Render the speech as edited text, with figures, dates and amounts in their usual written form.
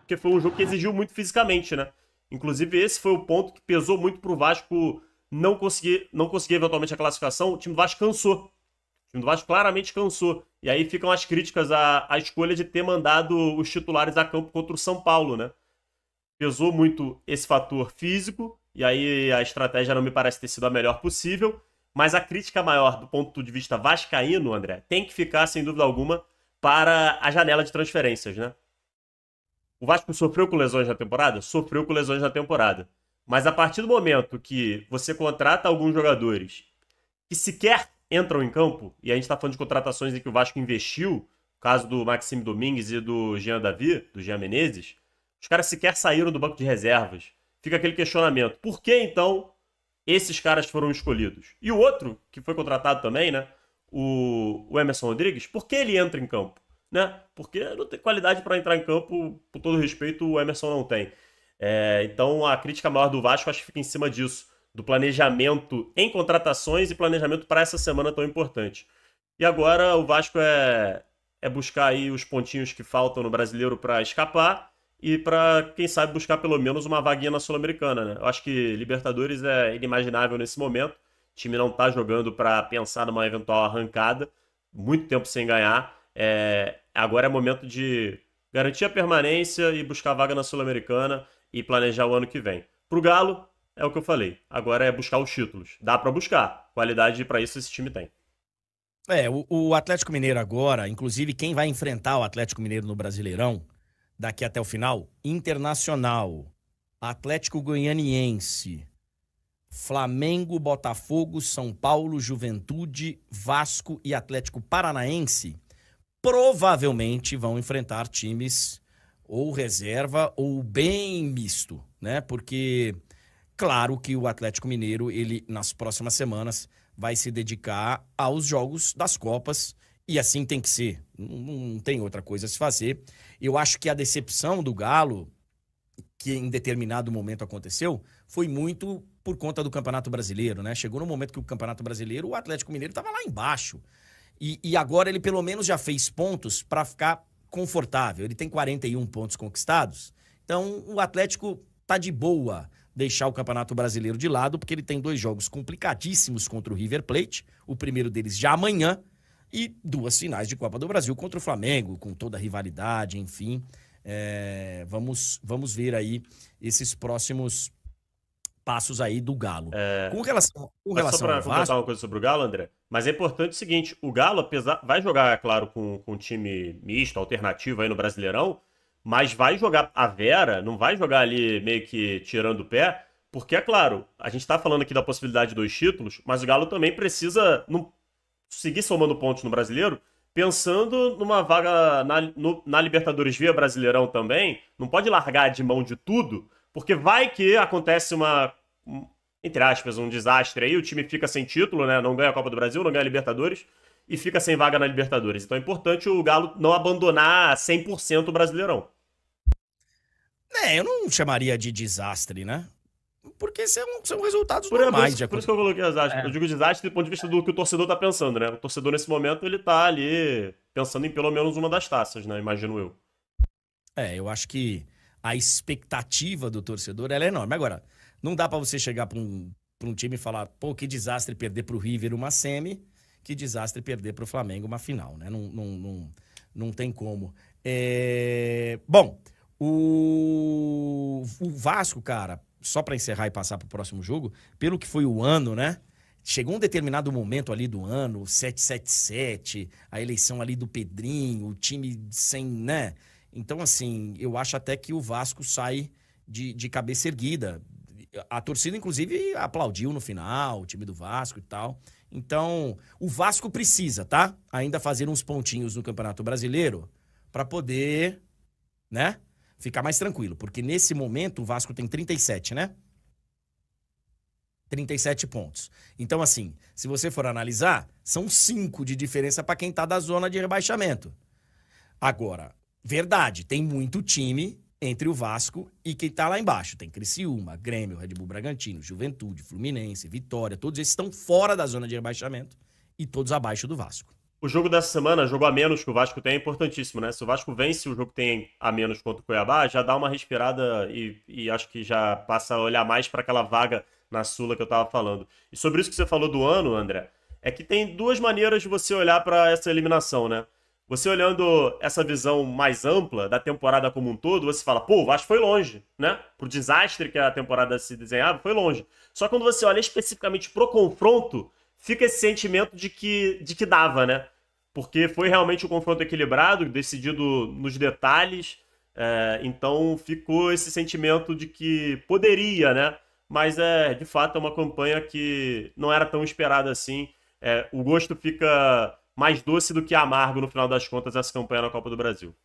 porque foi um jogo que exigiu muito fisicamente, né? Inclusive, esse foi o ponto que pesou muito pro Vasco não conseguir eventualmente a classificação. O time do Vasco cansou. O time do Vasco claramente cansou. E aí ficam as críticas à escolha de ter mandado os titulares a campo contra o São Paulo, né? Pesou muito esse fator físico, e aí a estratégia não me parece ter sido a melhor possível, mas a crítica maior do ponto de vista vascaíno, André, tem que ficar, sem dúvida alguma, para a janela de transferências, né? O Vasco sofreu com lesões na temporada? Sofreu com lesões na temporada. Mas a partir do momento que você contrata alguns jogadores que sequer entram em campo, e a gente está falando de contratações em que o Vasco investiu, no caso do Maxime Domingues e do Jean Davi, do Jean Menezes, os caras sequer saíram do banco de reservas. Fica aquele questionamento. Por que, então, esses caras foram escolhidos? E o outro, que foi contratado também, né? O Emerson Rodrigues, por que ele entra em campo? Né? Porque não tem qualidade para entrar em campo, por todo respeito, o Emerson não tem. Então, a crítica maior do Vasco acho que fica em cima disso, do planejamento em contratações e planejamento para essa semana tão importante. E agora o Vasco é buscar aí os pontinhos que faltam no Brasileiro para escapar e para, quem sabe, buscar pelo menos uma vaguinha na Sul-Americana, né? Eu acho que Libertadores é inimaginável nesse momento. O time não tá jogando para pensar numa eventual arrancada, muito tempo sem ganhar. Agora é momento de garantir a permanência e buscar vaga na Sul-Americana e planejar o ano que vem. Pro Galo, é o que eu falei. Agora é buscar os títulos. Dá para buscar. Qualidade para isso esse time tem. O Atlético Mineiro agora, inclusive quem vai enfrentar o Atlético Mineiro no Brasileirão, daqui até o final, Internacional, Atlético Goianiense, Flamengo, Botafogo, São Paulo, Juventude, Vasco e Atlético Paranaense, provavelmente vão enfrentar times ou reserva ou bem misto, né? Porque, claro que o Atlético Mineiro, ele, nas próximas semanas, vai se dedicar aos jogos das Copas e assim tem que ser. Não tem outra coisa a se fazer. Eu acho que a decepção do Galo, que em determinado momento aconteceu, foi muito por conta do Campeonato Brasileiro, né? Chegou no momento que o Campeonato Brasileiro, o Atlético Mineiro estava lá embaixo. E agora ele pelo menos já fez pontos para ficar confortável. Ele tem 41 pontos conquistados. Então o Atlético tá de boa deixar o Campeonato Brasileiro de lado, porque ele tem 2 jogos complicadíssimos contra o River Plate. O primeiro deles já amanhã. E 2 finais de Copa do Brasil contra o Flamengo, com toda a rivalidade, enfim. Vamos ver aí esses próximos passos aí do Galo. Com relação Só para ao completar Vasco... uma coisa sobre o Galo, André, mas é importante o seguinte, o Galo, apesar, vai jogar, é claro, com um time misto, alternativo aí no Brasileirão, mas vai jogar a Vera, não vai jogar ali meio que tirando o pé, porque, é claro, a gente tá falando aqui da possibilidade de 2 títulos, mas o Galo também precisa seguir somando pontos no Brasileiro, pensando numa vaga na Libertadores via Brasileirão também, não pode largar de mão de tudo, porque vai que acontece entre aspas, um desastre aí, o time fica sem título, né? Não ganha a Copa do Brasil, não ganha a Libertadores e fica sem vaga na Libertadores. Então é importante o Galo não abandonar 100% o Brasileirão. Eu não chamaria de desastre, né? Porque são resultados Por normais isso, de por isso que eu coloquei desastre. Eu digo desastre do ponto de vista do que o torcedor tá pensando, né? O torcedor, nesse momento, ele tá ali pensando em pelo menos uma das taças, né? Imagino eu. Eu acho que a expectativa do torcedor ela é enorme. Agora, não dá pra você chegar pra um time e falar, pô, que desastre perder pro River uma semi, que desastre perder pro Flamengo uma final, né? Não tem como. Bom, o Vasco, cara, só pra encerrar e passar pro próximo jogo, pelo que foi o ano, né? Chegou um determinado momento ali do ano, 777, a eleição ali do Pedrinho, o time sem, né? Então, assim, eu acho até que o Vasco sai de cabeça erguida. A torcida, inclusive, aplaudiu no final, o time do Vasco e tal. Então, o Vasco precisa, tá? Ainda fazer uns pontinhos no Campeonato Brasileiro para poder, né? Ficar mais tranquilo. Porque nesse momento o Vasco tem 37, né? 37 pontos. Então, assim, se você for analisar, são 5 de diferença para quem tá da zona de rebaixamento. Agora, verdade, tem muito time entre o Vasco e quem tá lá embaixo. Tem Criciúma, Grêmio, Red Bull Bragantino, Juventude, Fluminense, Vitória. Todos esses estão fora da zona de rebaixamento e todos abaixo do Vasco. O jogo dessa semana, jogo a menos que o Vasco tem, é importantíssimo, né? Se o Vasco vence o jogo que tem a menos contra o Cuiabá, já dá uma respirada e acho que já passa a olhar mais para aquela vaga na Sula que eu tava falando. E sobre isso que você falou do ano, André, é que tem duas maneiras de você olhar para essa eliminação, né? Você olhando essa visão mais ampla da temporada como um todo, você fala, pô, o Vasco foi longe, né? Pro desastre que a temporada se desenhava, foi longe. Só que quando você olha especificamente pro confronto, fica esse sentimento de que dava, né? Porque foi realmente um confronto equilibrado, decidido nos detalhes, então ficou esse sentimento de que poderia, né? Mas de fato é uma campanha que não era tão esperada assim. O gosto fica mais doce do que amargo no final das contas essa campanha na Copa do Brasil.